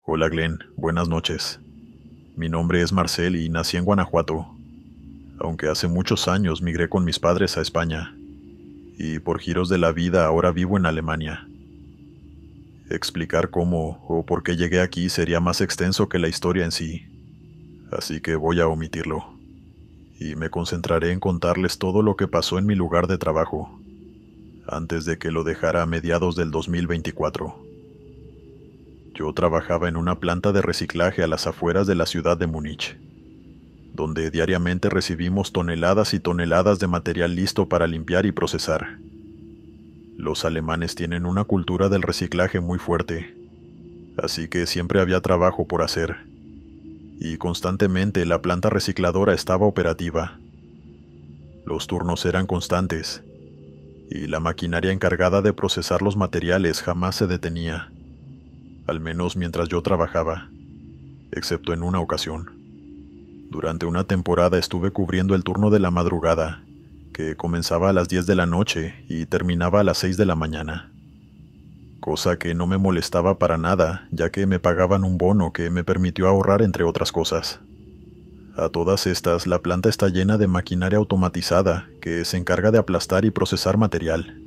Hola Glenn, buenas noches. Mi nombre es Marcel y nací en Guanajuato, aunque hace muchos años migré con mis padres a España, y por giros de la vida ahora vivo en Alemania. Explicar cómo o por qué llegué aquí sería más extenso que la historia en sí, así que voy a omitirlo, y me concentraré en contarles todo lo que pasó en mi lugar de trabajo, antes de que lo dejara a mediados del 2024. Yo trabajaba en una planta de reciclaje a las afueras de la ciudad de Múnich, donde diariamente recibimos toneladas y toneladas de material listo para limpiar y procesar. Los alemanes tienen una cultura del reciclaje muy fuerte, así que siempre había trabajo por hacer, y constantemente la planta recicladora estaba operativa. Los turnos eran constantes, y la maquinaria encargada de procesar los materiales jamás se detenía, al menos mientras yo trabajaba, excepto en una ocasión. Durante una temporada estuve cubriendo el turno de la madrugada, que comenzaba a las 10 de la noche y terminaba a las 6 de la mañana. Cosa que no me molestaba para nada, ya que me pagaban un bono que me permitió ahorrar entre otras cosas. A todas estas, la planta está llena de maquinaria automatizada que se encarga de aplastar y procesar material.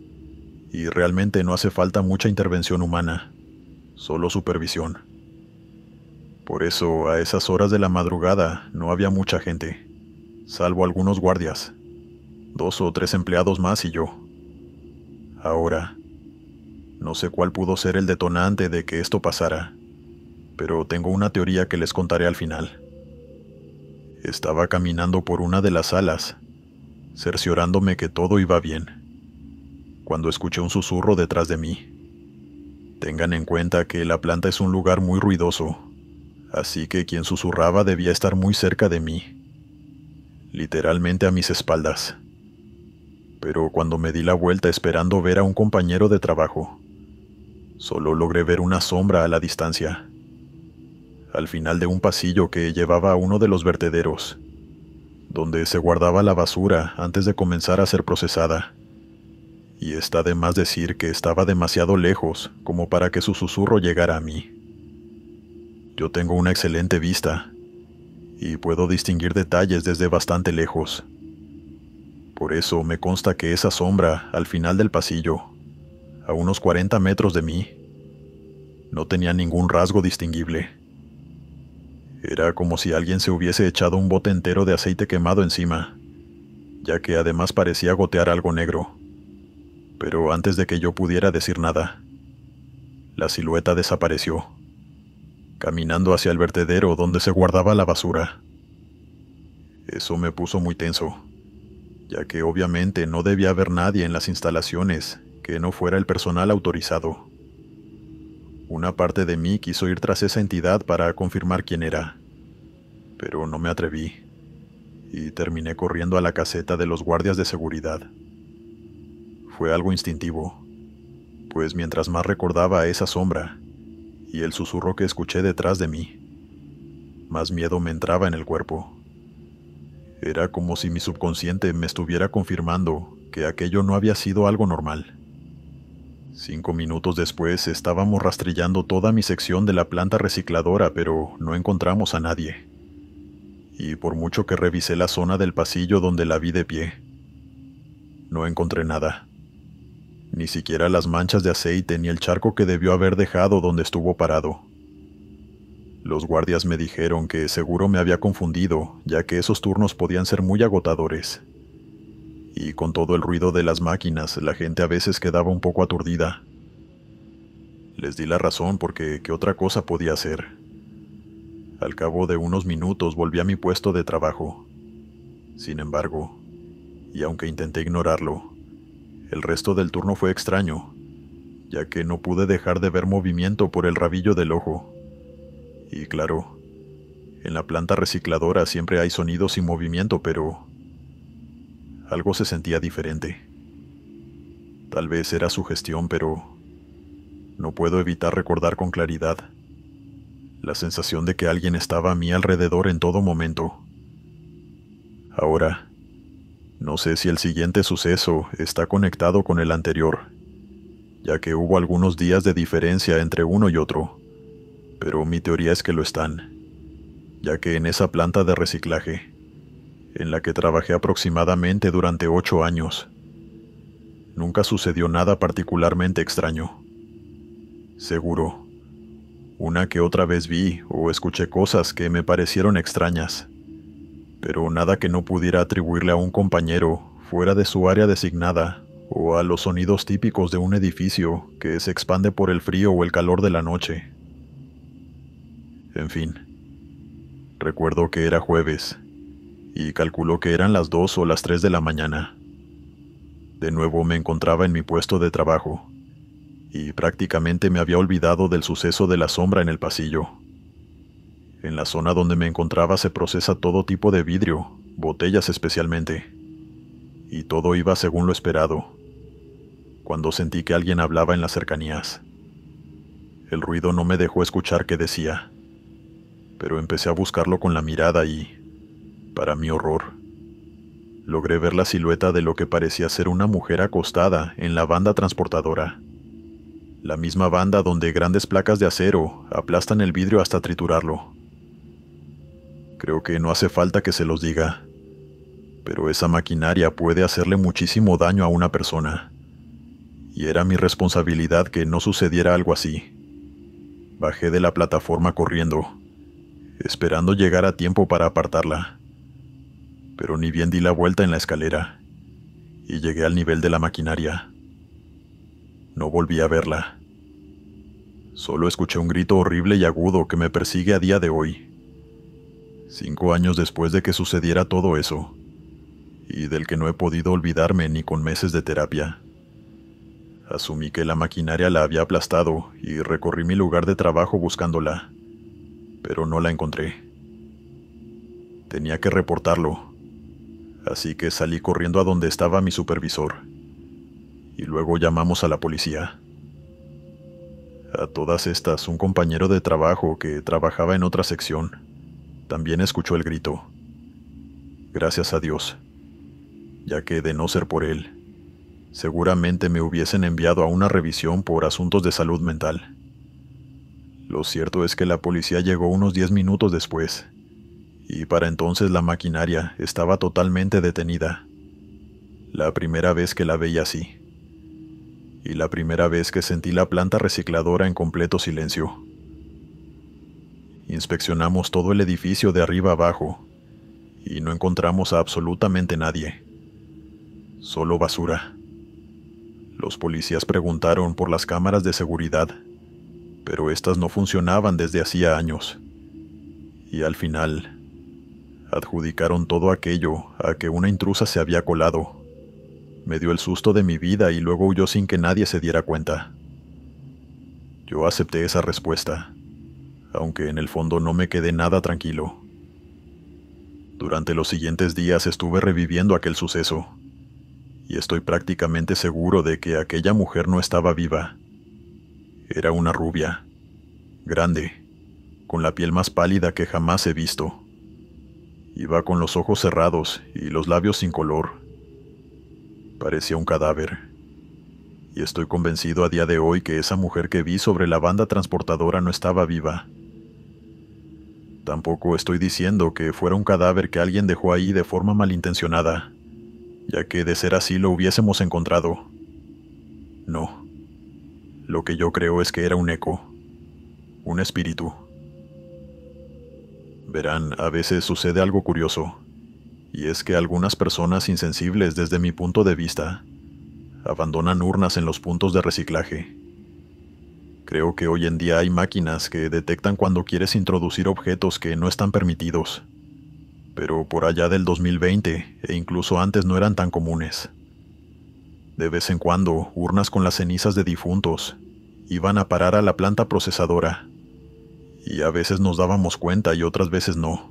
Y realmente no hace falta mucha intervención humana, solo supervisión. Por eso, a esas horas de la madrugada no había mucha gente, salvo algunos guardias, 2 o 3 empleados más y yo. Ahora, no sé cuál pudo ser el detonante de que esto pasara, pero tengo una teoría que les contaré al final. Estaba caminando por una de las salas, cerciorándome que todo iba bien, cuando escuché un susurro detrás de mí. Tengan en cuenta que la planta es un lugar muy ruidoso, así que quien susurraba debía estar muy cerca de mí, literalmente a mis espaldas. Pero cuando me di la vuelta esperando ver a un compañero de trabajo, solo logré ver una sombra a la distancia, al final de un pasillo que llevaba a uno de los vertederos, donde se guardaba la basura antes de comenzar a ser procesada. Y está de más decir que estaba demasiado lejos como para que su susurro llegara a mí. Yo tengo una excelente vista, y puedo distinguir detalles desde bastante lejos. Por eso me consta que esa sombra, al final del pasillo, a unos 40 metros de mí, no tenía ningún rasgo distinguible. Era como si alguien se hubiese echado un bote entero de aceite quemado encima, ya que además parecía gotear algo negro. Pero antes de que yo pudiera decir nada, la silueta desapareció, caminando hacia el vertedero donde se guardaba la basura. Eso me puso muy tenso, ya que obviamente no debía haber nadie en las instalaciones que no fuera el personal autorizado. Una parte de mí quiso ir tras esa entidad para confirmar quién era, pero no me atreví, y terminé corriendo a la caseta de los guardias de seguridad. Fue algo instintivo, pues mientras más recordaba esa sombra y el susurro que escuché detrás de mí, más miedo me entraba en el cuerpo. Era como si mi subconsciente me estuviera confirmando que aquello no había sido algo normal. 5 minutos después estábamos rastrillando toda mi sección de la planta recicladora, pero no encontramos a nadie. Y por mucho que revisé la zona del pasillo donde la vi de pie, no encontré nada. Ni siquiera las manchas de aceite ni el charco que debió haber dejado donde estuvo parado. Los guardias me dijeron que seguro me había confundido, ya que esos turnos podían ser muy agotadores. Y con todo el ruido de las máquinas, la gente a veces quedaba un poco aturdida. Les di la razón porque ¿qué otra cosa podía hacer? Al cabo de unos minutos volví a mi puesto de trabajo. Sin embargo, y aunque intenté ignorarlo, el resto del turno fue extraño, ya que no pude dejar de ver movimiento por el rabillo del ojo. Y claro, en la planta recicladora siempre hay sonidos y movimiento, pero algo se sentía diferente. Tal vez era sugestión, pero no puedo evitar recordar con claridad la sensación de que alguien estaba a mi alrededor en todo momento. Ahora, no sé si el siguiente suceso está conectado con el anterior, ya que hubo algunos días de diferencia entre uno y otro, pero mi teoría es que lo están, ya que en esa planta de reciclaje, en la que trabajé aproximadamente durante 8 años, nunca sucedió nada particularmente extraño. Seguro, una que otra vez vi o escuché cosas que me parecieron extrañas, pero nada que no pudiera atribuirle a un compañero fuera de su área designada o a los sonidos típicos de un edificio que se expande por el frío o el calor de la noche. En fin, recuerdo que era jueves, y calculó que eran las 2 o las 3 de la mañana. De nuevo me encontraba en mi puesto de trabajo, y prácticamente me había olvidado del suceso de la sombra en el pasillo. En la zona donde me encontraba se procesa todo tipo de vidrio, botellas especialmente, y todo iba según lo esperado, cuando sentí que alguien hablaba en las cercanías. El ruido no me dejó escuchar qué decía, pero empecé a buscarlo con la mirada y, para mi horror, logré ver la silueta de lo que parecía ser una mujer acostada en la banda transportadora. La misma banda donde grandes placas de acero aplastan el vidrio hasta triturarlo. Creo que no hace falta que se los diga, pero esa maquinaria puede hacerle muchísimo daño a una persona, y era mi responsabilidad que no sucediera algo así. Bajé de la plataforma corriendo, esperando llegar a tiempo para apartarla, pero ni bien di la vuelta en la escalera, y llegué al nivel de la maquinaria. No volví a verla. Solo escuché un grito horrible y agudo que me persigue a día de hoy. 5 años después de que sucediera todo eso, y del que no he podido olvidarme ni con meses de terapia. Asumí que la maquinaria la había aplastado y recorrí mi lugar de trabajo buscándola, pero no la encontré. Tenía que reportarlo, así que salí corriendo a donde estaba mi supervisor, y luego llamamos a la policía. A todas estas, un compañero de trabajo que trabajaba en otra sección también escuchó el grito. Gracias a Dios, ya que de no ser por él, seguramente me hubiesen enviado a una revisión por asuntos de salud mental. Lo cierto es que la policía llegó unos 10 minutos después, y para entonces la maquinaria estaba totalmente detenida. La primera vez que la veía así, y la primera vez que sentí la planta recicladora en completo silencio. Inspeccionamos todo el edificio de arriba abajo, y no encontramos a absolutamente nadie. Solo basura. Los policías preguntaron por las cámaras de seguridad, pero estas no funcionaban desde hacía años. Y al final, adjudicaron todo aquello a que una intrusa se había colado. Me dio el susto de mi vida y luego huyó sin que nadie se diera cuenta. Yo acepté esa respuesta, aunque en el fondo no me quedé nada tranquilo. Durante los siguientes días estuve reviviendo aquel suceso, y estoy prácticamente seguro de que aquella mujer no estaba viva. Era una rubia, grande, con la piel más pálida que jamás he visto. Iba con los ojos cerrados y los labios sin color. Parecía un cadáver. Y estoy convencido a día de hoy que esa mujer que vi sobre la banda transportadora no estaba viva. Tampoco estoy diciendo que fuera un cadáver que alguien dejó ahí de forma malintencionada, ya que de ser así lo hubiésemos encontrado. No. Lo que yo creo es que era un eco, un espíritu. Verán, a veces sucede algo curioso, y es que algunas personas insensibles desde mi punto de vista abandonan urnas en los puntos de reciclaje. Creo que hoy en día hay máquinas que detectan cuando quieres introducir objetos que no están permitidos, pero por allá del 2020 e incluso antes no eran tan comunes. De vez en cuando, urnas con las cenizas de difuntos iban a parar a la planta procesadora, y a veces nos dábamos cuenta y otras veces no.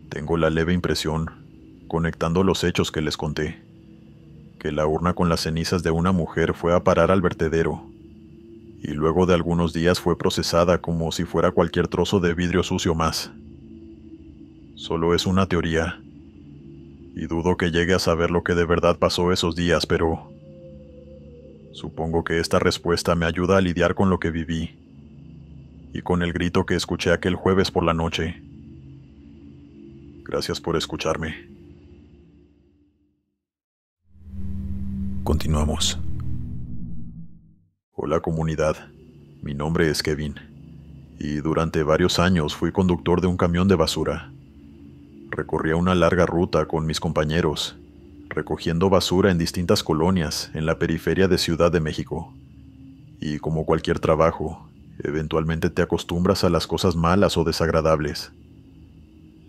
Tengo la leve impresión, conectando los hechos que les conté, que la urna con las cenizas de una mujer fue a parar al vertedero, y luego de algunos días fue procesada como si fuera cualquier trozo de vidrio sucio más. Solo es una teoría, y dudo que llegue a saber lo que de verdad pasó esos días, pero supongo que esta respuesta me ayuda a lidiar con lo que viví. y con el grito que escuché aquel jueves por la noche. Gracias por escucharme. Continuamos. Hola comunidad, mi nombre es Kevin, y durante varios años fui conductor de un camión de basura. Recorría una larga ruta con mis compañeros, recogiendo basura en distintas colonias en la periferia de Ciudad de México. Y como cualquier trabajo, eventualmente te acostumbras a las cosas malas o desagradables.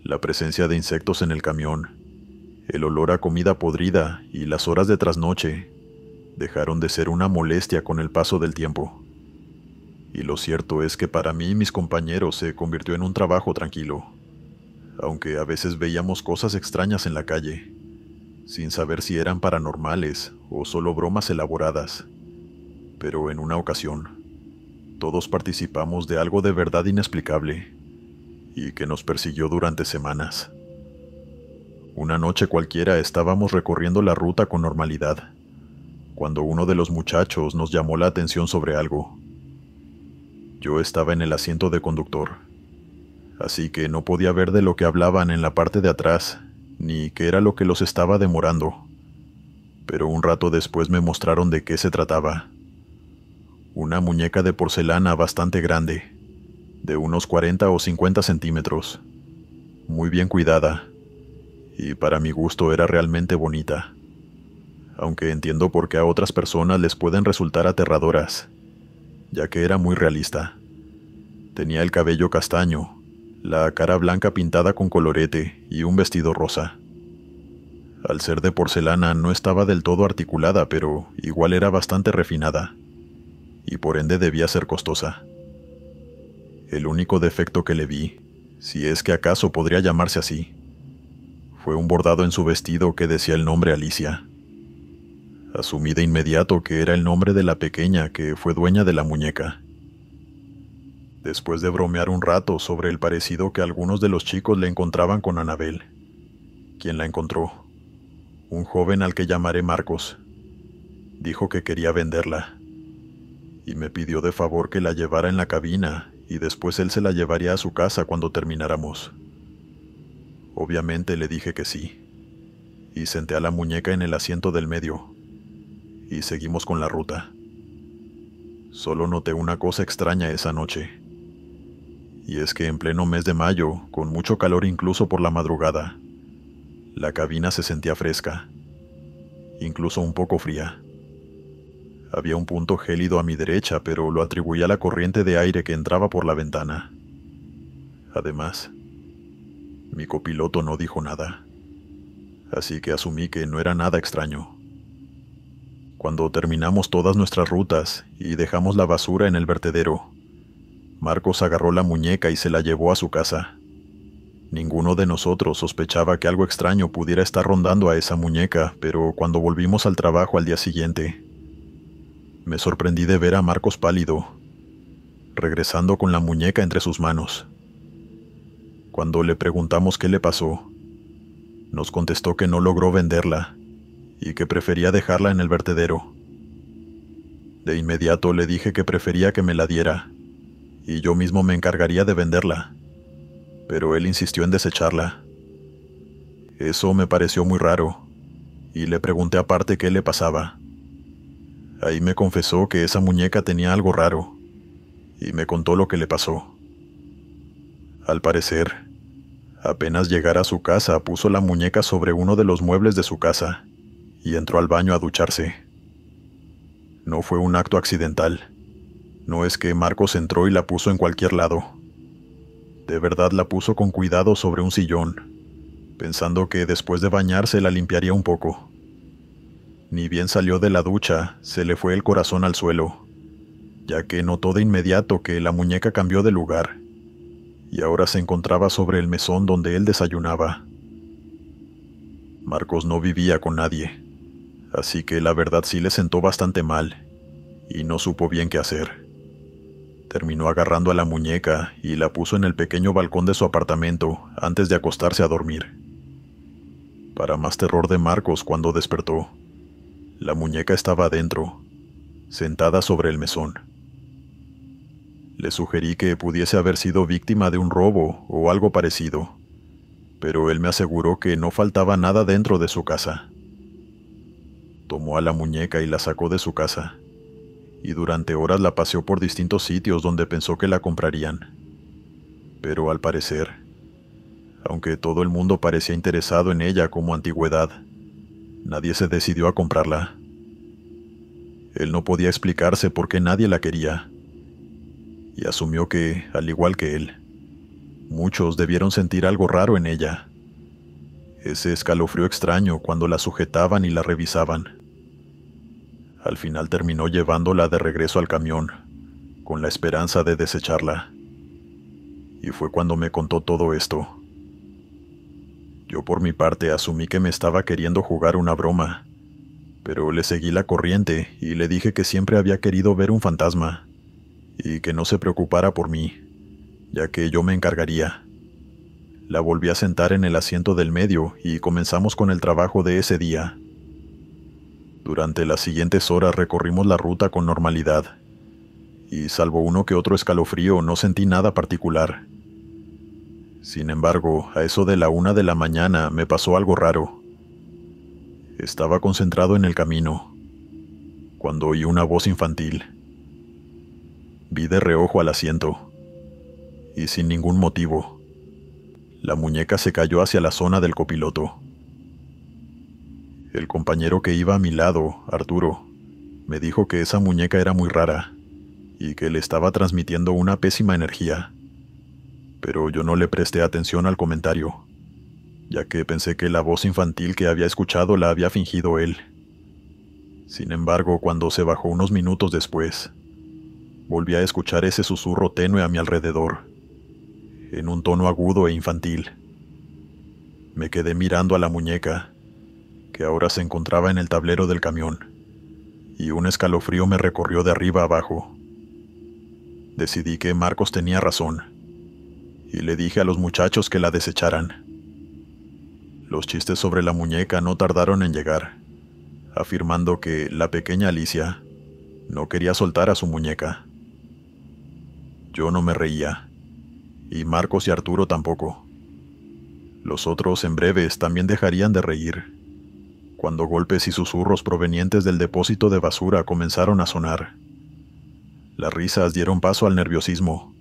La presencia de insectos en el camión, el olor a comida podrida y las horas de trasnoche dejaron de ser una molestia con el paso del tiempo. Y lo cierto es que para mí y mis compañeros se convirtió en un trabajo tranquilo, aunque a veces veíamos cosas extrañas en la calle, sin saber si eran paranormales o solo bromas elaboradas. Pero en una ocasión, todos participamos de algo de verdad inexplicable y que nos persiguió durante semanas. Una noche cualquiera estábamos recorriendo la ruta con normalidad, cuando uno de los muchachos nos llamó la atención sobre algo. Yo estaba en el asiento de conductor, así que no podía ver de lo que hablaban en la parte de atrás, ni qué era lo que los estaba demorando. Pero un rato después me mostraron de qué se trataba. Una muñeca de porcelana bastante grande, de unos 40 o 50 centímetros, muy bien cuidada, y para mi gusto era realmente bonita, aunque entiendo por qué a otras personas les pueden resultar aterradoras, ya que era muy realista. Tenía el cabello castaño, la cara blanca pintada con colorete y un vestido rosa. Al ser de porcelana no estaba del todo articulada, pero igual era bastante refinada, y por ende debía ser costosa. El único defecto que le vi, si es que acaso podría llamarse así, fue un bordado en su vestido que decía el nombre Alicia. Asumí de inmediato que era el nombre de la pequeña que fue dueña de la muñeca. Después de bromear un rato sobre el parecido que algunos de los chicos le encontraban con Anabel, quien la encontró, un joven al que llamaré Marcos, dijo que quería venderla, y me pidió de favor que la llevara en la cabina y después él se la llevaría a su casa cuando termináramos. Obviamente le dije que sí, y senté a la muñeca en el asiento del medio, y seguimos con la ruta. Solo noté una cosa extraña esa noche, y es que en pleno mes de mayo, con mucho calor incluso por la madrugada, la cabina se sentía fresca, incluso un poco fría. Había un punto gélido a mi derecha, pero lo atribuía a la corriente de aire que entraba por la ventana. Además, mi copiloto no dijo nada, así que asumí que no era nada extraño. Cuando terminamos todas nuestras rutas y dejamos la basura en el vertedero, Marcos agarró la muñeca y se la llevó a su casa. Ninguno de nosotros sospechaba que algo extraño pudiera estar rondando a esa muñeca, pero cuando volvimos al trabajo al día siguiente, me sorprendí de ver a Marcos pálido, regresando con la muñeca entre sus manos. Cuando le preguntamos qué le pasó, nos contestó que no logró venderla y que prefería dejarla en el vertedero. De inmediato le dije que prefería que me la diera, y yo mismo me encargaría de venderla, pero él insistió en desecharla. Eso me pareció muy raro, y le pregunté aparte qué le pasaba. Ahí me confesó que esa muñeca tenía algo raro, y me contó lo que le pasó. Al parecer, apenas llegara a su casa puso la muñeca sobre uno de los muebles de su casa, y entró al baño a ducharse. No fue un acto accidental. No es que Marcos entró y la puso en cualquier lado. De verdad la puso con cuidado sobre un sillón, pensando que después de bañarse la limpiaría un poco. Ni bien salió de la ducha, se le fue el corazón al suelo, ya que notó de inmediato que la muñeca cambió de lugar, y ahora se encontraba sobre el mesón donde él desayunaba. Marcos no vivía con nadie, así que la verdad sí le sentó bastante mal, y no supo bien qué hacer. Terminó agarrando a la muñeca y la puso en el pequeño balcón de su apartamento antes de acostarse a dormir. Para más terror de Marcos, cuando despertó, la muñeca estaba adentro, sentada sobre el mesón. Le sugerí que pudiese haber sido víctima de un robo o algo parecido, pero él me aseguró que no faltaba nada dentro de su casa. Tomó a la muñeca y la sacó de su casa, y durante horas la paseó por distintos sitios donde pensó que la comprarían. Pero al parecer, aunque todo el mundo parecía interesado en ella como antigüedad, nadie se decidió a comprarla. Él no podía explicarse por qué nadie la quería, y asumió que, al igual que él, muchos debieron sentir algo raro en ella. Ese escalofrío extraño cuando la sujetaban y la revisaban. Al final terminó llevándola de regreso al camión, con la esperanza de desecharla. Y fue cuando me contó todo esto. Yo por mi parte asumí que me estaba queriendo jugar una broma, pero le seguí la corriente y le dije que siempre había querido ver un fantasma, y que no se preocupara por mí, ya que yo me encargaría. La volví a sentar en el asiento del medio y comenzamos con el trabajo de ese día. Durante las siguientes horas recorrimos la ruta con normalidad, y salvo uno que otro escalofrío no sentí nada particular. Sin embargo, a eso de la 1 de la mañana me pasó algo raro. Estaba concentrado en el camino, cuando oí una voz infantil. Vi de reojo al asiento, y sin ningún motivo, la muñeca se cayó hacia la zona del copiloto. El compañero que iba a mi lado, Arturo, me dijo que esa muñeca era muy rara, y que le estaba transmitiendo una pésima energía. Pero yo no le presté atención al comentario, ya que pensé que la voz infantil que había escuchado la había fingido él. Sin embargo, cuando se bajó unos minutos después, volví a escuchar ese susurro tenue a mi alrededor, en un tono agudo e infantil. Me quedé mirando a la muñeca, que ahora se encontraba en el tablero del camión, y un escalofrío me recorrió de arriba a abajo. Decidí que Marcos tenía razón, y le dije a los muchachos que la desecharan. Los chistes sobre la muñeca no tardaron en llegar, afirmando que la pequeña Alicia no quería soltar a su muñeca. Yo no me reía, y Marcos y Arturo tampoco. Los otros en breves también dejarían de reír, cuando golpes y susurros provenientes del depósito de basura comenzaron a sonar. Las risas dieron paso al nerviosismo,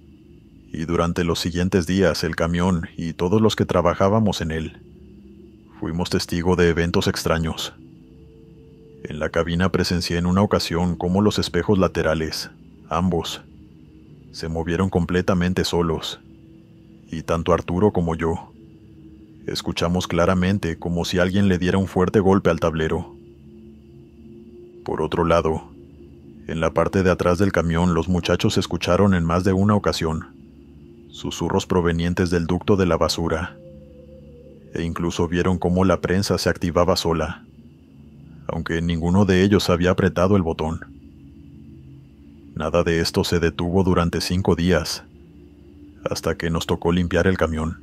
y durante los siguientes días el camión y todos los que trabajábamos en él fuimos testigos de eventos extraños. En la cabina presencié en una ocasión cómo los espejos laterales, ambos, se movieron completamente solos, y tanto Arturo como yo escuchamos claramente como si alguien le diera un fuerte golpe al tablero. Por otro lado, en la parte de atrás del camión los muchachos escucharon en más de una ocasión susurros provenientes del ducto de la basura, e incluso vieron cómo la prensa se activaba sola, aunque ninguno de ellos había apretado el botón. Nada de esto se detuvo durante 5 días, hasta que nos tocó limpiar el camión.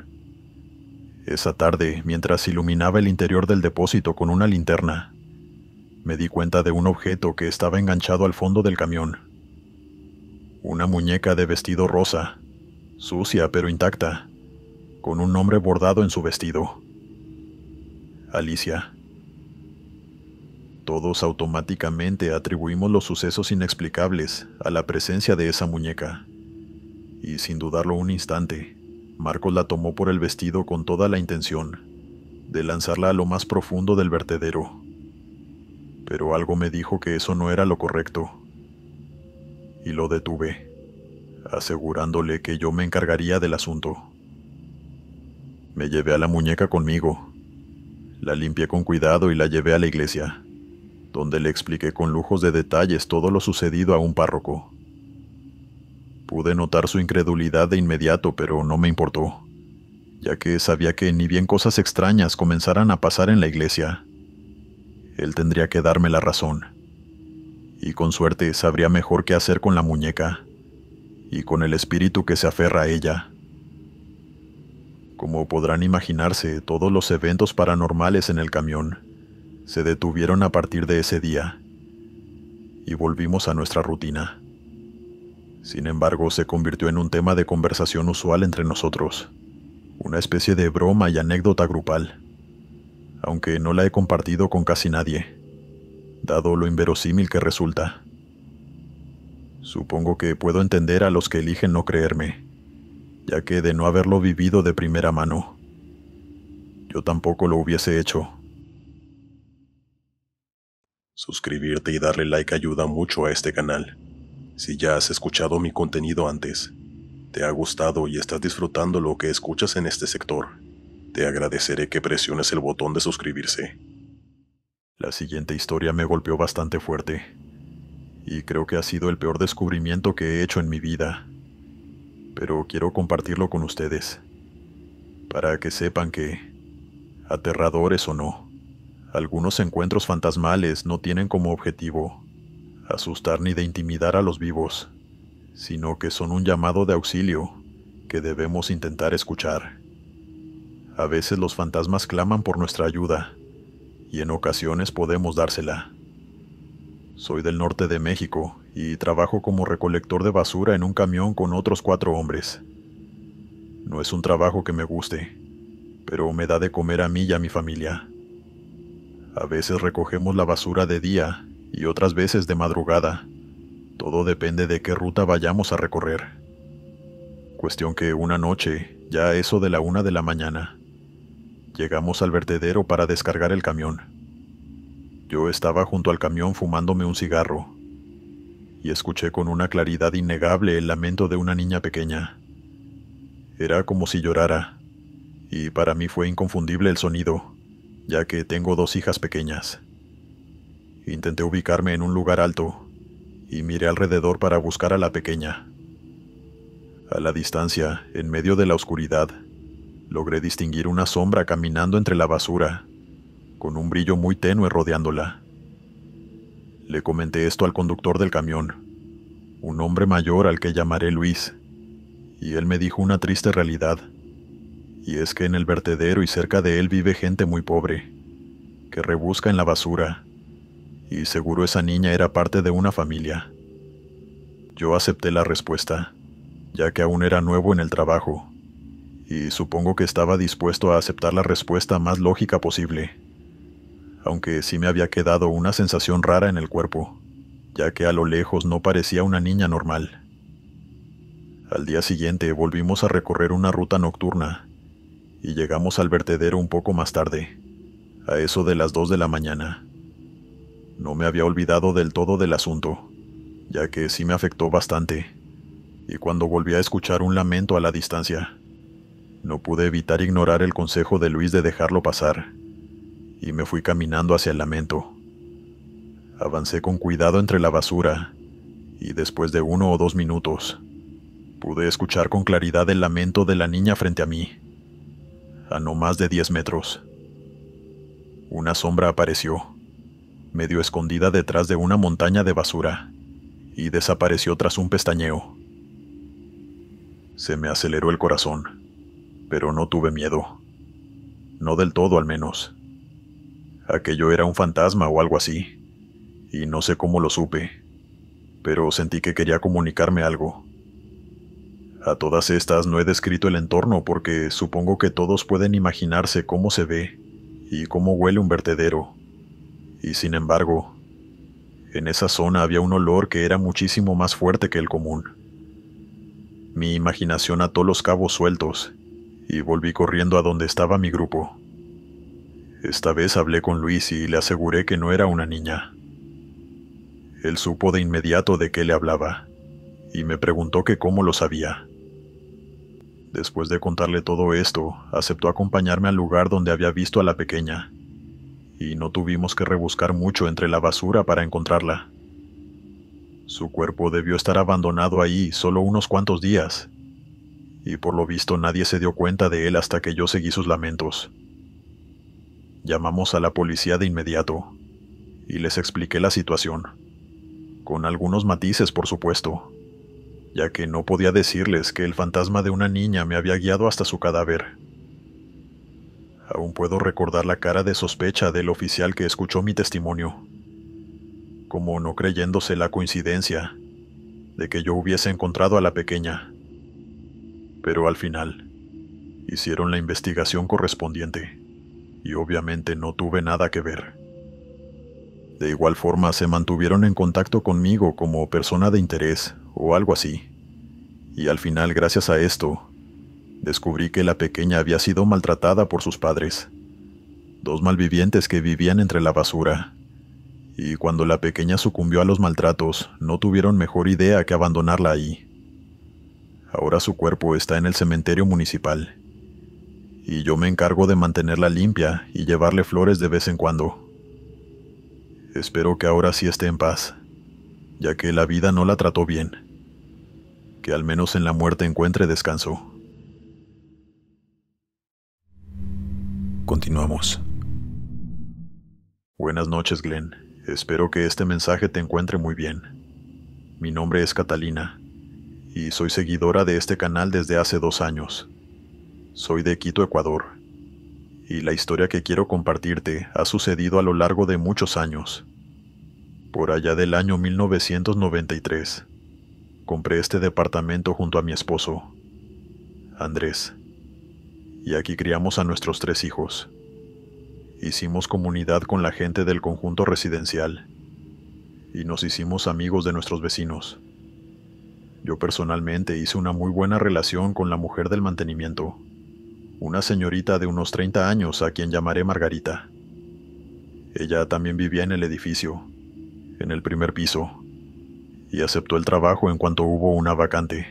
Esa tarde, mientras iluminaba el interior del depósito con una linterna, me di cuenta de un objeto que estaba enganchado al fondo del camión. Una muñeca de vestido rosa, sucia pero intacta, con un nombre bordado en su vestido: Alicia. Todos automáticamente atribuimos los sucesos inexplicables a la presencia de esa muñeca, y sin dudarlo un instante, Marcos la tomó por el vestido con toda la intención de lanzarla a lo más profundo del vertedero. Pero algo me dijo que eso no era lo correcto, y lo detuve, asegurándole que yo me encargaría del asunto. Me llevé a la muñeca conmigo, la limpié con cuidado y la llevé a la iglesia, donde le expliqué con lujos de detalles todo lo sucedido a un párroco. Pude notar su incredulidad de inmediato, pero no me importó, ya que sabía que ni bien cosas extrañas comenzaran a pasar en la iglesia, él tendría que darme la razón, y con suerte sabría mejor qué hacer con la muñeca, y con el espíritu que se aferra a ella. Como podrán imaginarse, todos los eventos paranormales en el camión se detuvieron a partir de ese día, y volvimos a nuestra rutina. Sin embargo, se convirtió en un tema de conversación usual entre nosotros, una especie de broma y anécdota grupal, aunque no la he compartido con casi nadie, dado lo inverosímil que resulta. Supongo que puedo entender a los que eligen no creerme, ya que de no haberlo vivido de primera mano, yo tampoco lo hubiese hecho. Suscribirte y darle like ayuda mucho a este canal. Si ya has escuchado mi contenido antes, te ha gustado y estás disfrutando lo que escuchas en este sector, te agradeceré que presiones el botón de suscribirse. La siguiente historia me golpeó bastante fuerte, y creo que ha sido el peor descubrimiento que he hecho en mi vida, pero quiero compartirlo con ustedes, para que sepan que, aterradores o no, algunos encuentros fantasmales no tienen como objetivo asustar ni de intimidar a los vivos, sino que son un llamado de auxilio que debemos intentar escuchar. A veces los fantasmas claman por nuestra ayuda, y en ocasiones podemos dársela. Soy del norte de México y trabajo como recolector de basura en un camión con otros 4 hombres. No es un trabajo que me guste, pero me da de comer a mí y a mi familia. A veces recogemos la basura de día y otras veces de madrugada. Todo depende de qué ruta vayamos a recorrer. Cuestión que una noche, ya a eso de la 1 de la mañana, llegamos al vertedero para descargar el camión. Yo estaba junto al camión fumándome un cigarro y escuché con una claridad innegable el lamento de una niña pequeña. Era como si llorara, y para mí fue inconfundible el sonido, ya que tengo 2 hijas pequeñas. Intenté ubicarme en un lugar alto y miré alrededor para buscar a la pequeña. A la distancia, en medio de la oscuridad, logré distinguir una sombra caminando entre la basura, con un brillo muy tenue rodeándola. Le comenté esto al conductor del camión, un hombre mayor al que llamaré Luis, y él me dijo una triste realidad, y es que en el vertedero y cerca de él vive gente muy pobre, que rebusca en la basura, y seguro esa niña era parte de una familia. Yo acepté la respuesta, ya que aún era nuevo en el trabajo, y supongo que estaba dispuesto a aceptar la respuesta más lógica posible, aunque sí me había quedado una sensación rara en el cuerpo, ya que a lo lejos no parecía una niña normal. Al día siguiente volvimos a recorrer una ruta nocturna, y llegamos al vertedero un poco más tarde, a eso de las 2 de la mañana. No me había olvidado del todo del asunto, ya que sí me afectó bastante, y cuando volví a escuchar un lamento a la distancia, no pude evitar ignorar el consejo de Luis de dejarlo pasar, y me fui caminando hacia el lamento. Avancé con cuidado entre la basura, y después de 1 o 2 minutos, pude escuchar con claridad el lamento de la niña frente a mí, a no más de 10 metros. Una sombra apareció, medio escondida detrás de una montaña de basura, y desapareció tras un pestañeo. Se me aceleró el corazón, pero no tuve miedo. No del todo, al menos. Aquello era un fantasma o algo así, y no sé cómo lo supe, pero sentí que quería comunicarme algo. A todas estas no he descrito el entorno porque supongo que todos pueden imaginarse cómo se ve y cómo huele un vertedero. Y sin embargo, en esa zona había un olor que era muchísimo más fuerte que el común. Mi imaginación ató los cabos sueltos y volví corriendo a donde estaba mi grupo. Esta vez hablé con Luis y le aseguré que no era una niña. Él supo de inmediato de qué le hablaba y me preguntó que cómo lo sabía. Después de contarle todo esto, aceptó acompañarme al lugar donde había visto a la pequeña, y no tuvimos que rebuscar mucho entre la basura para encontrarla. Su cuerpo debió estar abandonado ahí solo unos cuantos días, y por lo visto nadie se dio cuenta de él hasta que yo seguí sus lamentos. Llamamos a la policía de inmediato, y les expliqué la situación, con algunos matices por supuesto, ya que no podía decirles que el fantasma de una niña me había guiado hasta su cadáver. Aún puedo recordar la cara de sospecha del oficial que escuchó mi testimonio, como no creyéndose la coincidencia, de que yo hubiese encontrado a la pequeña. Pero al final, hicieron la investigación correspondiente, y obviamente no tuve nada que ver. De igual forma se mantuvieron en contacto conmigo como persona de interés o algo así, y al final, gracias a esto, descubrí que la pequeña había sido maltratada por sus padres, dos malvivientes que vivían entre la basura, y cuando la pequeña sucumbió a los maltratos, no tuvieron mejor idea que abandonarla ahí. Ahora su cuerpo está en el cementerio municipal, y yo me encargo de mantenerla limpia y llevarle flores de vez en cuando. Espero que ahora sí esté en paz, ya que la vida no la trató bien. Que al menos en la muerte encuentre descanso. Continuamos. Buenas noches, Glenn. Espero que este mensaje te encuentre muy bien. Mi nombre es Catalina, y soy seguidora de este canal desde hace 2 años. Soy de Quito, Ecuador, y la historia que quiero compartirte ha sucedido a lo largo de muchos años. Por allá del año 1993, compré este departamento junto a mi esposo, Andrés, y aquí criamos a nuestros 3 hijos. Hicimos comunidad con la gente del conjunto residencial, y nos hicimos amigos de nuestros vecinos. Yo personalmente hice una muy buena relación con la mujer del mantenimiento, una señorita de unos 30 años a quien llamaré Margarita. Ella también vivía en el edificio, en el primer piso, y aceptó el trabajo en cuanto hubo una vacante.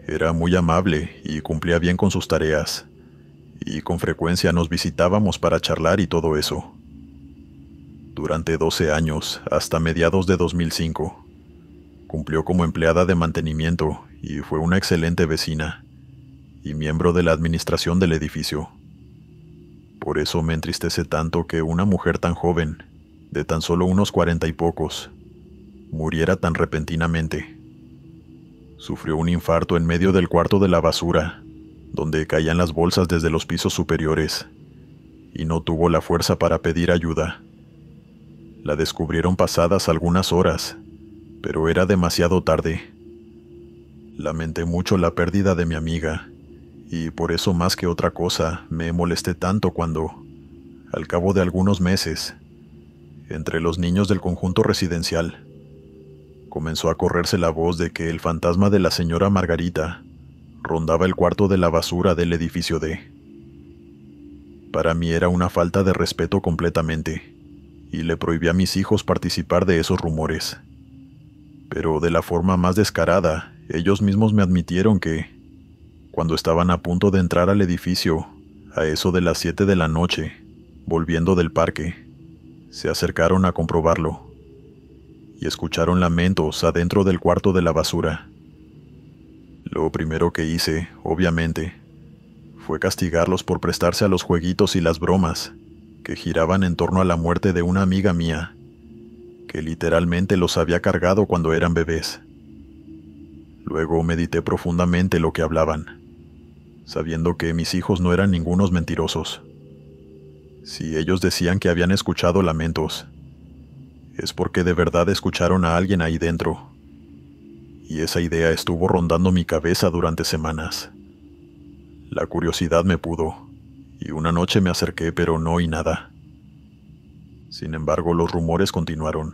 Era muy amable y cumplía bien con sus tareas, y con frecuencia nos visitábamos para charlar y todo eso. Durante 12 años, hasta mediados de 2005, cumplió como empleada de mantenimiento y fue una excelente vecina y miembro de la administración del edificio. Por eso me entristece tanto que una mujer tan joven, de tan solo unos 40 y pocos, muriera tan repentinamente. Sufrió un infarto en medio del cuarto de la basura, donde caían las bolsas desde los pisos superiores, y no tuvo la fuerza para pedir ayuda. La descubrieron pasadas algunas horas, pero era demasiado tarde. Lamenté mucho la pérdida de mi amiga, y por eso más que otra cosa me molesté tanto cuando, al cabo de algunos meses, entre los niños del conjunto residencial, comenzó a correrse la voz de que el fantasma de la señora Margarita rondaba el cuarto de la basura del edificio D. Para mí era una falta de respeto completamente, y le prohibí a mis hijos participar de esos rumores. Pero de la forma más descarada, ellos mismos me admitieron que, cuando estaban a punto de entrar al edificio, a eso de las 7 de la noche, volviendo del parque, se acercaron a comprobarlo, y escucharon lamentos adentro del cuarto de la basura. Lo primero que hice, obviamente, fue castigarlos por prestarse a los jueguitos y las bromas que giraban en torno a la muerte de una amiga mía, que literalmente los había cargado cuando eran bebés. Luego medité profundamente lo que hablaban, sabiendo que mis hijos no eran ningunos mentirosos. Si ellos decían que habían escuchado lamentos, es porque de verdad escucharon a alguien ahí dentro. Y esa idea estuvo rondando mi cabeza durante semanas. La curiosidad me pudo, y una noche me acerqué, pero no oí nada. Sin embargo, los rumores continuaron,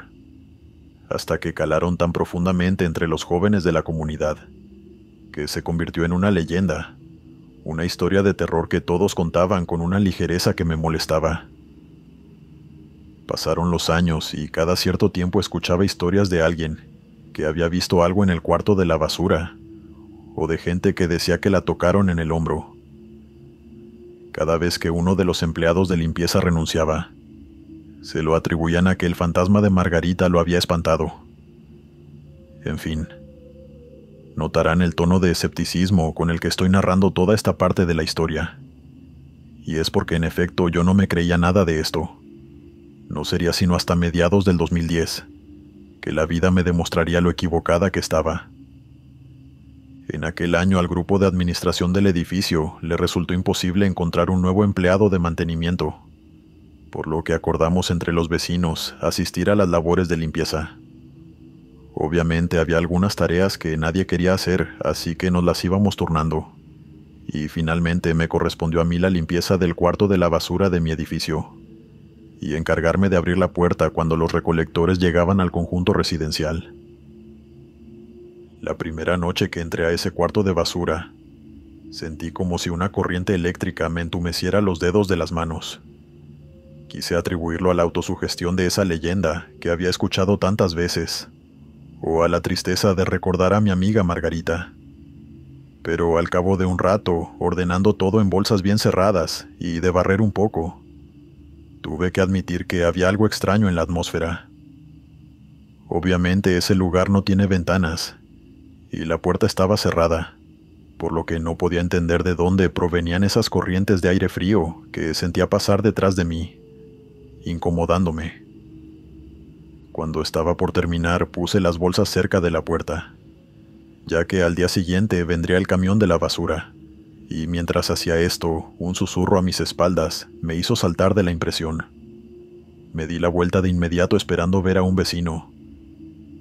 hasta que calaron tan profundamente entre los jóvenes de la comunidad, que se convirtió en una leyenda, una historia de terror que todos contaban con una ligereza que me molestaba. Pasaron los años y cada cierto tiempo escuchaba historias de alguien que había visto algo en el cuarto de la basura, o de gente que decía que la tocaron en el hombro. Cada vez que uno de los empleados de limpieza renunciaba, se lo atribuían a que el fantasma de Margarita lo había espantado. En fin, notarán el tono de escepticismo con el que estoy narrando toda esta parte de la historia. Y es porque en efecto yo no me creía nada de esto. No sería sino hasta mediados del 2010, que la vida me demostraría lo equivocada que estaba. En aquel año al grupo de administración del edificio le resultó imposible encontrar un nuevo empleado de mantenimiento, por lo que acordamos entre los vecinos asistir a las labores de limpieza. Obviamente había algunas tareas que nadie quería hacer, así que nos las íbamos turnando. Y finalmente me correspondió a mí la limpieza del cuarto de la basura de mi edificio, y encargarme de abrir la puerta cuando los recolectores llegaban al conjunto residencial. La primera noche que entré a ese cuarto de basura, sentí como si una corriente eléctrica me entumeciera los dedos de las manos. Quise atribuirlo a la autosugestión de esa leyenda que había escuchado tantas veces, o a la tristeza de recordar a mi amiga Margarita. Pero al cabo de un rato, ordenando todo en bolsas bien cerradas y de barrer un poco, tuve que admitir que había algo extraño en la atmósfera. Obviamente ese lugar no tiene ventanas, y la puerta estaba cerrada, por lo que no podía entender de dónde provenían esas corrientes de aire frío que sentía pasar detrás de mí, incomodándome. Cuando estaba por terminar, puse las bolsas cerca de la puerta, ya que al día siguiente vendría el camión de la basura, y mientras hacía esto, un susurro a mis espaldas me hizo saltar de la impresión. Me di la vuelta de inmediato esperando ver a un vecino,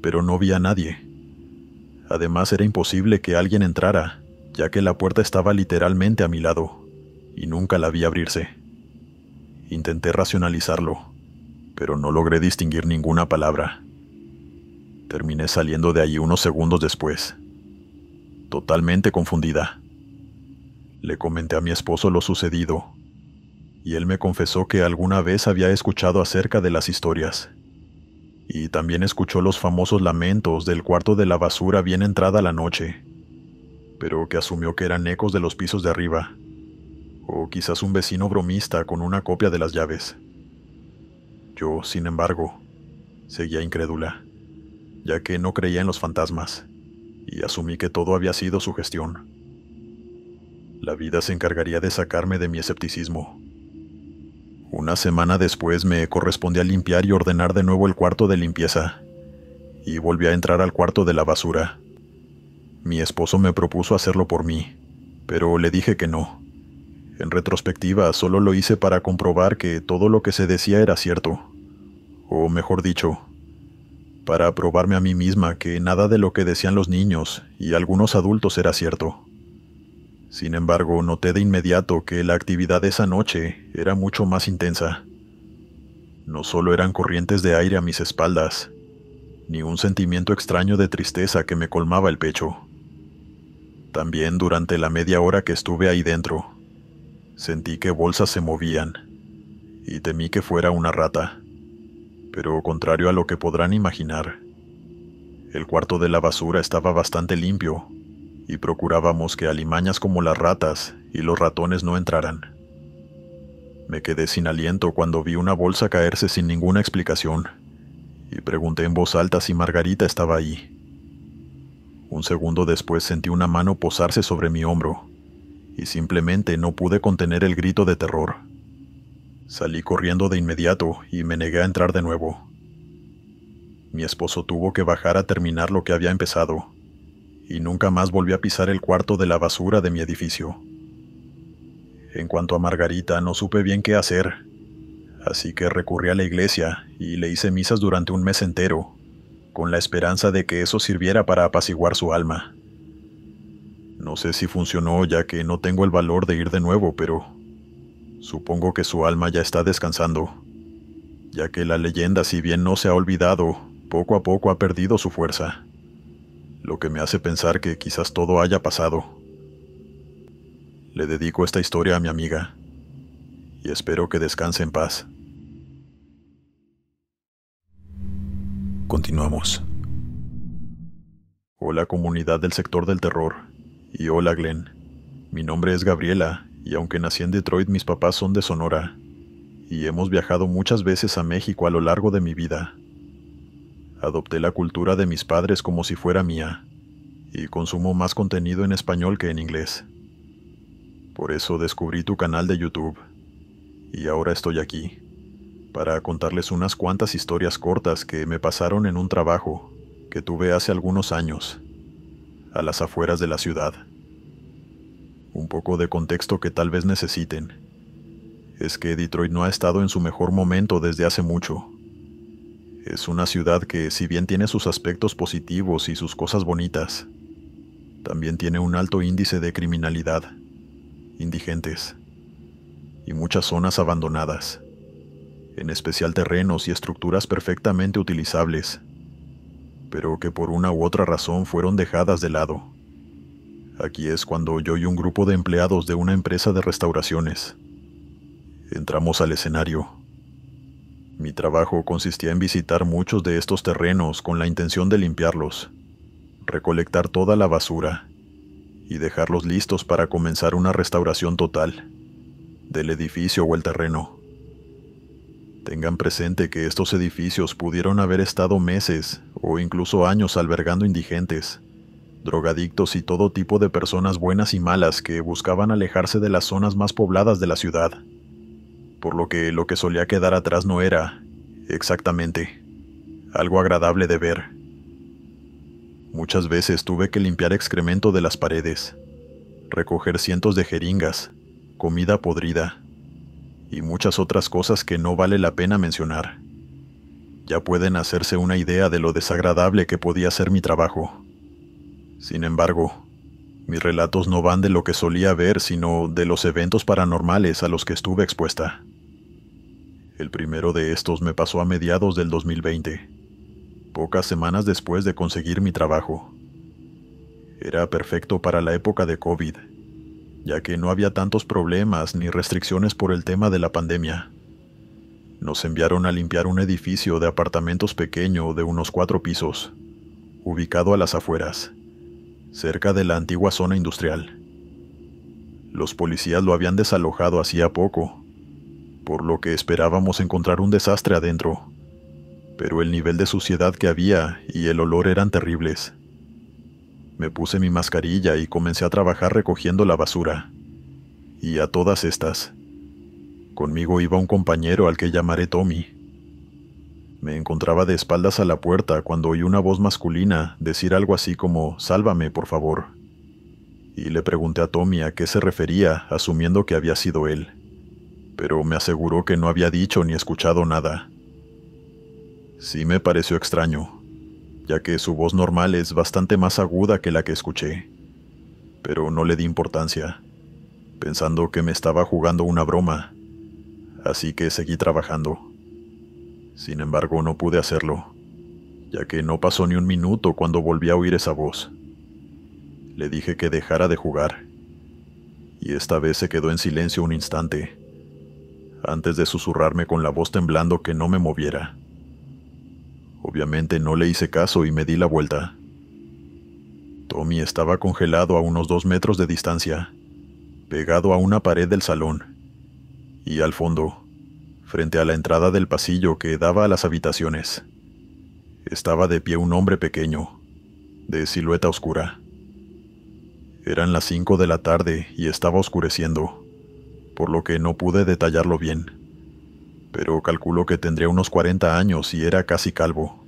pero no vi a nadie. Además era imposible que alguien entrara, ya que la puerta estaba literalmente a mi lado, y nunca la vi abrirse. Intenté racionalizarlo, pero no logré distinguir ninguna palabra. Terminé saliendo de allí unos segundos después, totalmente confundida. Le comenté a mi esposo lo sucedido, y él me confesó que alguna vez había escuchado acerca de las historias, y también escuchó los famosos lamentos del cuarto de la basura bien entrada la noche, pero que asumió que eran ecos de los pisos de arriba, o quizás un vecino bromista con una copia de las llaves. Yo, sin embargo, seguía incrédula, ya que no creía en los fantasmas, y asumí que todo había sido sugestión. La vida se encargaría de sacarme de mi escepticismo. Una semana después me correspondía limpiar y ordenar de nuevo el cuarto de limpieza, y volví a entrar al cuarto de la basura. Mi esposo me propuso hacerlo por mí, pero le dije que no. En retrospectiva, solo lo hice para comprobar que todo lo que se decía era cierto, o mejor dicho, para probarme a mí misma que nada de lo que decían los niños y algunos adultos era cierto. Sin embargo, noté de inmediato que la actividad de esa noche era mucho más intensa. No solo eran corrientes de aire a mis espaldas, ni un sentimiento extraño de tristeza que me colmaba el pecho. También durante la media hora que estuve ahí dentro, sentí que bolsas se movían, y temí que fuera una rata. Pero contrario a lo que podrán imaginar, el cuarto de la basura estaba bastante limpio, y procurábamos que alimañas como las ratas y los ratones no entraran. Me quedé sin aliento cuando vi una bolsa caerse sin ninguna explicación, y pregunté en voz alta si Margarita estaba ahí. Un segundo después sentí una mano posarse sobre mi hombro, y simplemente no pude contener el grito de terror. Salí corriendo de inmediato y me negué a entrar de nuevo. Mi esposo tuvo que bajar a terminar lo que había empezado, y nunca más volví a pisar el cuarto de la basura de mi edificio. En cuanto a Margarita, no supe bien qué hacer, así que recurrí a la iglesia y le hice misas durante un mes entero, con la esperanza de que eso sirviera para apaciguar su alma. No sé si funcionó, ya que no tengo el valor de ir de nuevo, pero supongo que su alma ya está descansando, ya que la leyenda, si bien no se ha olvidado, poco a poco ha perdido su fuerza, lo que me hace pensar que quizás todo haya pasado. Le dedico esta historia a mi amiga, y espero que descanse en paz. Continuamos. Hola comunidad del sector del terror, y hola Glenn. Mi nombre es Gabriela, y aunque nací en Detroit, mis papás son de Sonora, y hemos viajado muchas veces a México a lo largo de mi vida. Adopté la cultura de mis padres como si fuera mía, y consumo más contenido en español que en inglés. Por eso descubrí tu canal de YouTube, y ahora estoy aquí, para contarles unas cuantas historias cortas que me pasaron en un trabajo que tuve hace algunos años, a las afueras de la ciudad. Un poco de contexto que tal vez necesiten. Es que Detroit no ha estado en su mejor momento desde hace mucho. Es una ciudad que, si bien tiene sus aspectos positivos y sus cosas bonitas, también tiene un alto índice de criminalidad, indigentes y muchas zonas abandonadas, en especial terrenos y estructuras perfectamente utilizables, pero que por una u otra razón fueron dejadas de lado. Aquí es cuando yo y un grupo de empleados de una empresa de restauraciones entramos al escenario. Mi trabajo consistía en visitar muchos de estos terrenos con la intención de limpiarlos, recolectar toda la basura y dejarlos listos para comenzar una restauración total del edificio o el terreno. Tengan presente que estos edificios pudieron haber estado meses o incluso años albergando indigentes, drogadictos y todo tipo de personas buenas y malas que buscaban alejarse de las zonas más pobladas de la ciudad, por lo que solía quedar atrás no era, exactamente, algo agradable de ver. Muchas veces tuve que limpiar excremento de las paredes, recoger cientos de jeringas, comida podrida y muchas otras cosas que no vale la pena mencionar. Ya pueden hacerse una idea de lo desagradable que podía ser mi trabajo. Sin embargo, mis relatos no van de lo que solía ver, sino de los eventos paranormales a los que estuve expuesta. El primero de estos me pasó a mediados del 2020, pocas semanas después de conseguir mi trabajo. Era perfecto para la época de COVID, ya que no había tantos problemas ni restricciones por el tema de la pandemia. Nos enviaron a limpiar un edificio de apartamentos pequeño de unos 4 pisos, ubicado a las afueras, cerca de la antigua zona industrial. Los policías lo habían desalojado hacía poco, por lo que esperábamos encontrar un desastre adentro, pero el nivel de suciedad que había y el olor eran terribles. Me puse mi mascarilla y comencé a trabajar recogiendo la basura. Y a todas estas, conmigo iba un compañero al que llamaré Tommy. Me encontraba de espaldas a la puerta cuando oí una voz masculina decir algo así como «Sálvame, por favor». Y le pregunté a Tommy a qué se refería, asumiendo que había sido él, pero me aseguró que no había dicho ni escuchado nada. Sí me pareció extraño, ya que su voz normal es bastante más aguda que la que escuché, pero no le di importancia, pensando que me estaba jugando una broma, así que seguí trabajando. Sin embargo, no pude hacerlo, ya que no pasó ni un minuto cuando volví a oír esa voz. Le dije que dejara de jugar, y esta vez se quedó en silencio un instante, antes de susurrarme con la voz temblando que no me moviera. Obviamente no le hice caso y me di la vuelta. Tommy estaba congelado a unos 2 metros de distancia, pegado a una pared del salón, y al fondo, frente a la entrada del pasillo que daba a las habitaciones, estaba de pie un hombre pequeño, de silueta oscura. Eran las 5 de la tarde y estaba oscureciendo, por lo que no pude detallarlo bien, pero calculo que tendría unos 40 años y era casi calvo.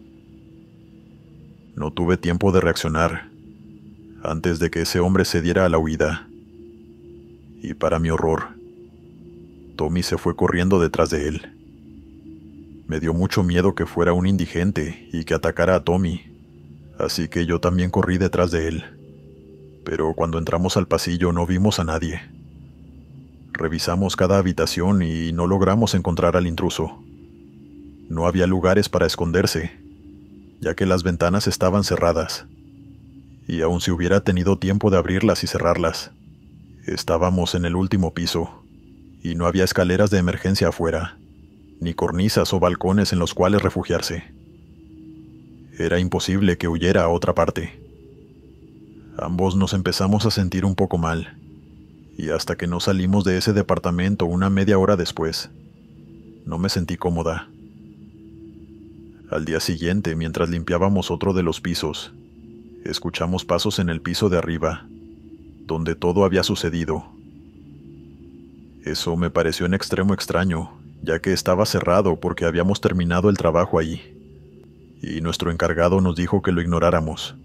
No tuve tiempo de reaccionar, antes de que ese hombre se diera a la huida. Y para mi horror, Tommy se fue corriendo detrás de él. Me dio mucho miedo que fuera un indigente y que atacara a Tommy, así que yo también corrí detrás de él. Pero cuando entramos al pasillo no vimos a nadie. Revisamos cada habitación y no logramos encontrar al intruso. No había lugares para esconderse, ya que las ventanas estaban cerradas. Y aun si hubiera tenido tiempo de abrirlas y cerrarlas, estábamos en el último piso, y no había escaleras de emergencia afuera, ni cornisas o balcones en los cuales refugiarse. Era imposible que huyera a otra parte. Ambos nos empezamos a sentir un poco mal, y hasta que no salimos de ese departamento una media hora después, no me sentí cómoda. Al día siguiente, mientras limpiábamos otro de los pisos, escuchamos pasos en el piso de arriba, donde todo había sucedido. Eso me pareció en extremo extraño, ya que estaba cerrado porque habíamos terminado el trabajo allí, y nuestro encargado nos dijo que lo ignoráramos.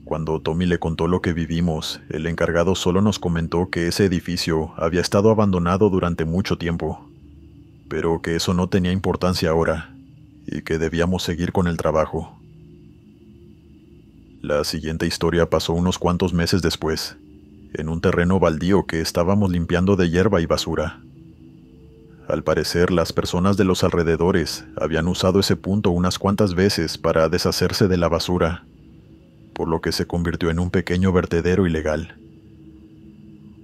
Cuando Tommy le contó lo que vivimos, el encargado solo nos comentó que ese edificio había estado abandonado durante mucho tiempo, pero que eso no tenía importancia ahora, y que debíamos seguir con el trabajo. La siguiente historia pasó unos cuantos meses después, en un terreno baldío que estábamos limpiando de hierba y basura. Al parecer, las personas de los alrededores habían usado ese punto unas cuantas veces para deshacerse de la basura, por lo que se convirtió en un pequeño vertedero ilegal.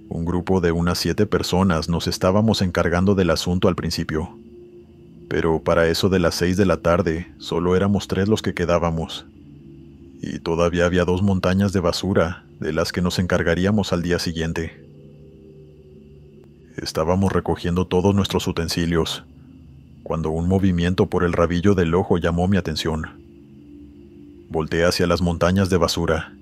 Un grupo de unas 7 personas nos estábamos encargando del asunto al principio, pero para eso de las 6 de la tarde solo éramos 3 los que quedábamos, y todavía había 2 montañas de basura de las que nos encargaríamos al día siguiente. Estábamos recogiendo todos nuestros utensilios, cuando un movimiento por el rabillo del ojo llamó mi atención. Volteé hacia las montañas de basura,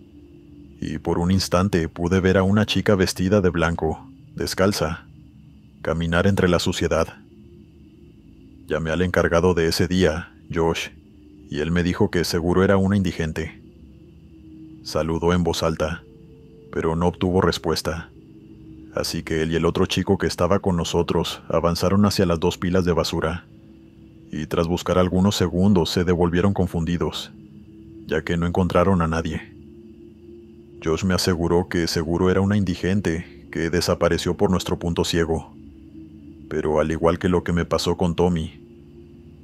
y por un instante pude ver a una chica vestida de blanco, descalza, caminar entre la suciedad. Llamé al encargado de ese día, Josh, y él me dijo que seguro era una indigente. Saludó en voz alta, pero no obtuvo respuesta. Así que él y el otro chico que estaba con nosotros avanzaron hacia las 2 pilas de basura, y tras buscar algunos segundos se devolvieron confundidos, ya que no encontraron a nadie. Josh me aseguró que seguro era una indigente que desapareció por nuestro punto ciego, pero al igual que lo que me pasó con Tommy,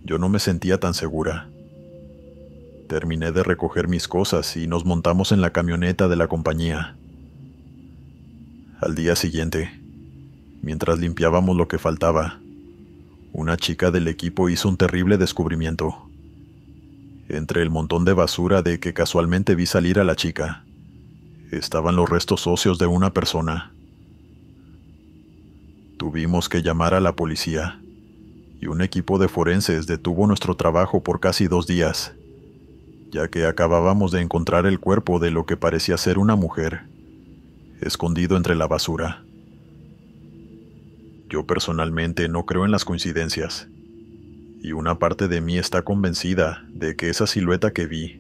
yo no me sentía tan segura. Terminé de recoger mis cosas y nos montamos en la camioneta de la compañía. Al día siguiente, mientras limpiábamos lo que faltaba, una chica del equipo hizo un terrible descubrimiento. Entre el montón de basura de que casualmente vi salir a la chica, estaban los restos óseos de una persona. Tuvimos que llamar a la policía, y un equipo de forenses detuvo nuestro trabajo por casi 2 días, ya que acabábamos de encontrar el cuerpo de lo que parecía ser una mujer, escondido entre la basura. Yo personalmente no creo en las coincidencias, y una parte de mí está convencida de que esa silueta que vi,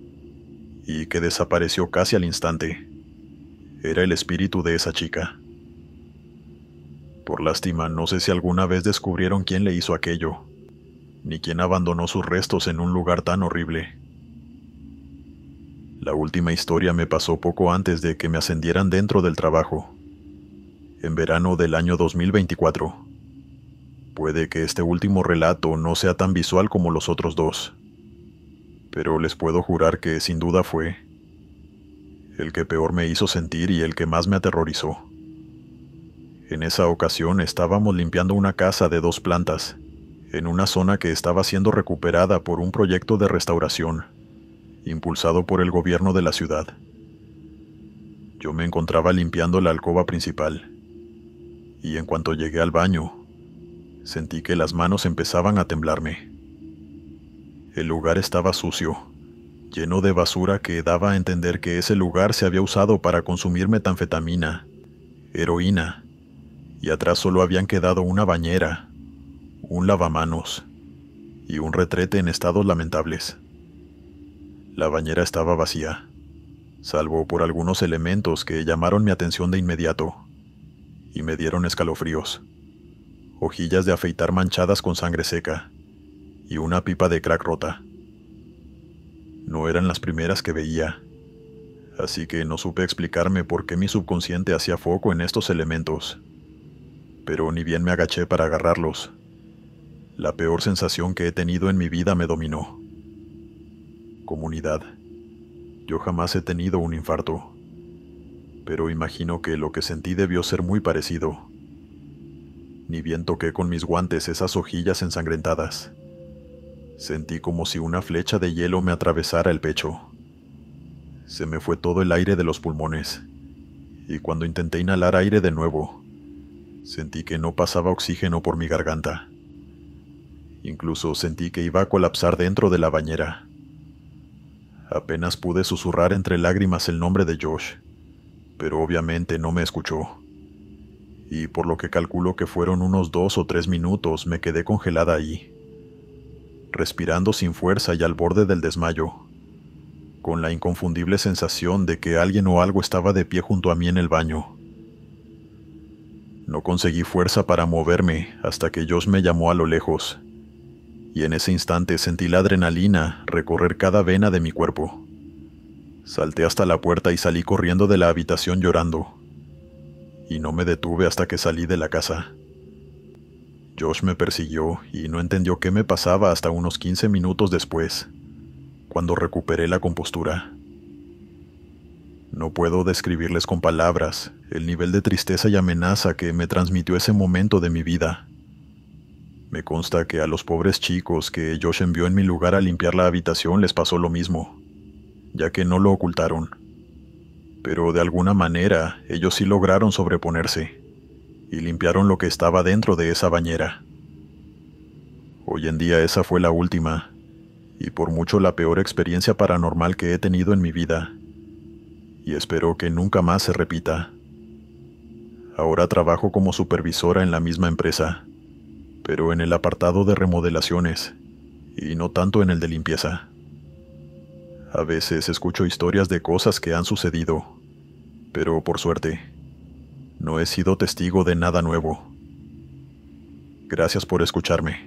y que desapareció casi al instante, era el espíritu de esa chica. Por lástima, no sé si alguna vez descubrieron quién le hizo aquello, ni quién abandonó sus restos en un lugar tan horrible. La última historia me pasó poco antes de que me ascendieran dentro del trabajo, en verano del año 2024. Puede que este último relato no sea tan visual como los otros 2, pero les puedo jurar que sin duda fue el que peor me hizo sentir y el que más me aterrorizó. En esa ocasión estábamos limpiando una casa de 2 plantas, en una zona que estaba siendo recuperada por un proyecto de restauración, impulsado por el gobierno de la ciudad. Yo me encontraba limpiando la alcoba principal, y en cuanto llegué al baño, sentí que las manos empezaban a temblarme. El lugar estaba sucio, lleno de basura que daba a entender que ese lugar se había usado para consumir metanfetamina, heroína, y atrás solo habían quedado una bañera, un lavamanos y un retrete en estados lamentables. La bañera estaba vacía, salvo por algunos elementos que llamaron mi atención de inmediato y me dieron escalofríos: hojillas de afeitar manchadas con sangre seca y una pipa de crack rota. No eran las primeras que veía, así que no supe explicarme por qué mi subconsciente hacía foco en estos elementos, pero ni bien me agaché para agarrarlos, la peor sensación que he tenido en mi vida me dominó. Comunidad, yo jamás he tenido un infarto, pero imagino que lo que sentí debió ser muy parecido. Ni bien toqué con mis guantes esas hojillas ensangrentadas, sentí como si una flecha de hielo me atravesara el pecho. Se me fue todo el aire de los pulmones, y cuando intenté inhalar aire de nuevo, sentí que no pasaba oxígeno por mi garganta. Incluso sentí que iba a colapsar dentro de la bañera. Apenas pude susurrar entre lágrimas el nombre de Josh, pero obviamente no me escuchó. Y por lo que calculo que fueron unos 2 o 3 minutos, me quedé congelada ahí, respirando sin fuerza y al borde del desmayo, con la inconfundible sensación de que alguien o algo estaba de pie junto a mí en el baño. No conseguí fuerza para moverme hasta que Josh me llamó a lo lejos, y en ese instante sentí la adrenalina recorrer cada vena de mi cuerpo. Salté hasta la puerta y salí corriendo de la habitación llorando. Y no me detuve hasta que salí de la casa. Josh me persiguió y no entendió qué me pasaba hasta unos 15 minutos después, cuando recuperé la compostura. No puedo describirles con palabras el nivel de tristeza y amenaza que me transmitió ese momento de mi vida. Me consta que a los pobres chicos que Josh envió en mi lugar a limpiar la habitación les pasó lo mismo, ya que no lo ocultaron. Pero de alguna manera ellos sí lograron sobreponerse y limpiaron lo que estaba dentro de esa bañera. Hoy en día esa fue la última, y por mucho la peor experiencia paranormal que he tenido en mi vida, y espero que nunca más se repita. Ahora trabajo como supervisora en la misma empresa, pero en el apartado de remodelaciones, y no tanto en el de limpieza. A veces escucho historias de cosas que han sucedido, pero por suerte, no he sido testigo de nada nuevo. Gracias por escucharme.